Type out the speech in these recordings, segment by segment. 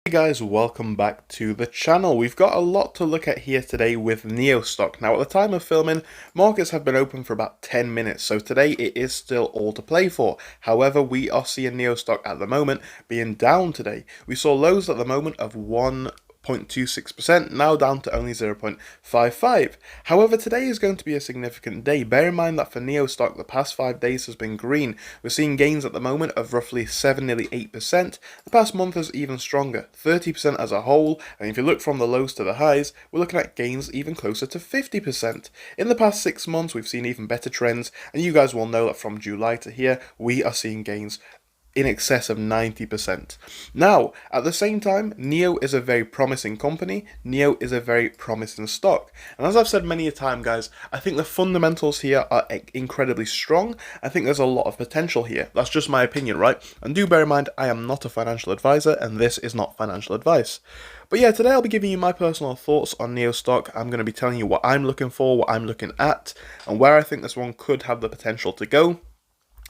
Hey guys, welcome back to the channel. We've got a lot to look at here today with NIO stock. Now at the time of filming, markets have been open for about 10 minutes, so today it is still all to play for. However, we are seeing NIO stock at the moment being down today. We saw lows at the moment of 1.26%, now down to only 0.55. However, today is going to be a significant day. Bear in mind that for NIO stock, the past 5 days has been green. We're seeing gains at the moment of roughly 7, nearly 8%. The past month is even stronger, 30% as a whole, and if you look from the lows to the highs, we're looking at gains even closer to 50%. In the past 6 months, we've seen even better trends, and you guys will know that from July to here, we are seeing gains in excess of 90%. Now, at the same time, NIO is a very promising company. NIO is a very promising stock. And as I've said many a time, guys, I think the fundamentals here are incredibly strong. I think there's a lot of potential here. That's just my opinion, right? And do bear in mind, I am not a financial advisor, and this is not financial advice. But yeah, today I'll be giving you my personal thoughts on NIO stock. I'm going to be telling you what I'm looking for, what I'm looking at, and where I think this one could have the potential to go.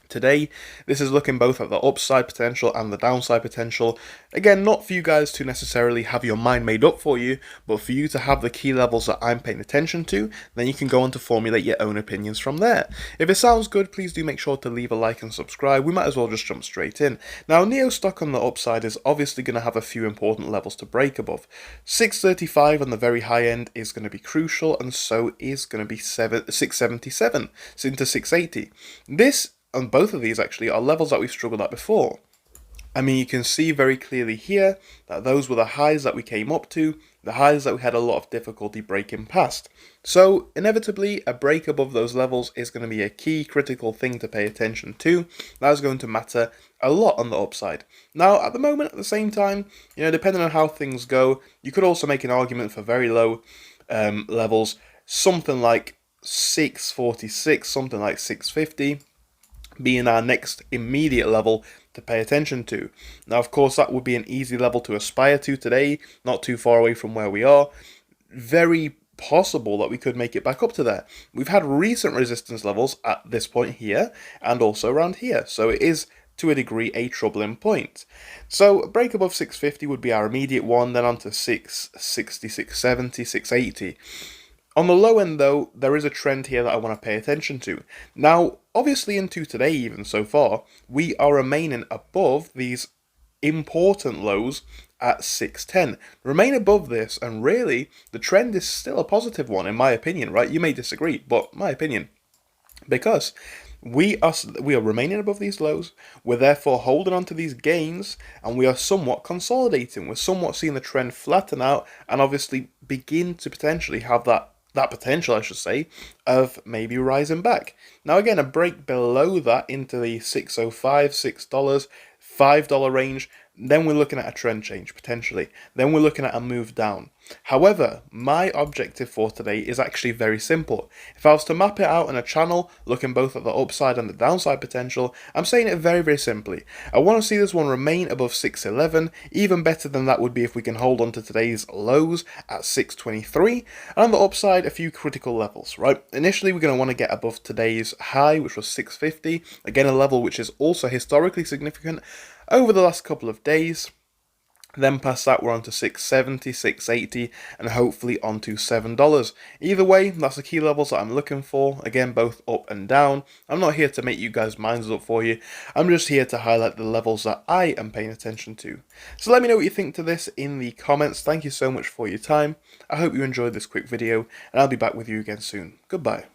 Today, this is looking both at the upside potential and the downside potential. Again, not for you guys to necessarily have your mind made up for you, but for you to have the key levels that I'm paying attention to, then you can go on to formulate your own opinions from there. If it sounds good, please do make sure to leave a like and subscribe. We might as well just jump straight in. Now, NIO stock on the upside is obviously going to have a few important levels to break above. 635 on the very high end is going to be crucial, and so is going to be 677 into 680. This and both of these actually are levels that we've struggled at before. I mean, you can see very clearly here that those were the highs that we came up to, the highs that we had a lot of difficulty breaking past. So, inevitably, a break above those levels is going to be a key critical thing to pay attention to. That is going to matter a lot on the upside. Now, at the moment, at the same time, depending on how things go, you could also make an argument for very low levels, something like 646, something like 650. Being our next immediate level to pay attention to. Now, of course, that would be an easy level to aspire to today, not too far away from where we are. Very possible that we could make it back up to there. We've had recent resistance levels at this point here, and also around here, so it is, to a degree, a troubling point. So, a break above 650 would be our immediate one, then on to 660, 670, 680. On the low end, though, there is a trend here that I want to pay attention to. Now, obviously into today, even so far, we are remaining above these important lows at 610. Remain above this, and really, the trend is still a positive one, in my opinion, right? You may disagree, but my opinion. Because we are remaining above these lows, we're therefore holding on to these gains, and we are somewhat consolidating. We're somewhat seeing the trend flatten out, and obviously begin to potentially have that potential, I should say, of maybe rising back. Now again, a break below that into the $6.05, $6, $5 range, then we're looking at a trend change, potentially. Then we're looking at a move down. However, my objective for today is actually very simple. If I was to map it out in a channel, looking both at the upside and the downside potential, I'm saying it very, very simply. I want to see this one remain above 611. Even better than that would be if we can hold on to today's lows at 623. And on the upside, a few critical levels, right? Initially, we're going to want to get above today's high, which was 650. Again, a level which is also historically significant over the last couple of days. Then past that, we're on to 670, 680, and hopefully onto $7. Either way, that's the key levels that I'm looking for. Again, both up and down. I'm not here to make you guys' minds up for you. I'm just here to highlight the levels that I am paying attention to. So let me know what you think to this in the comments. Thank you so much for your time. I hope you enjoyed this quick video, and I'll be back with you again soon. Goodbye.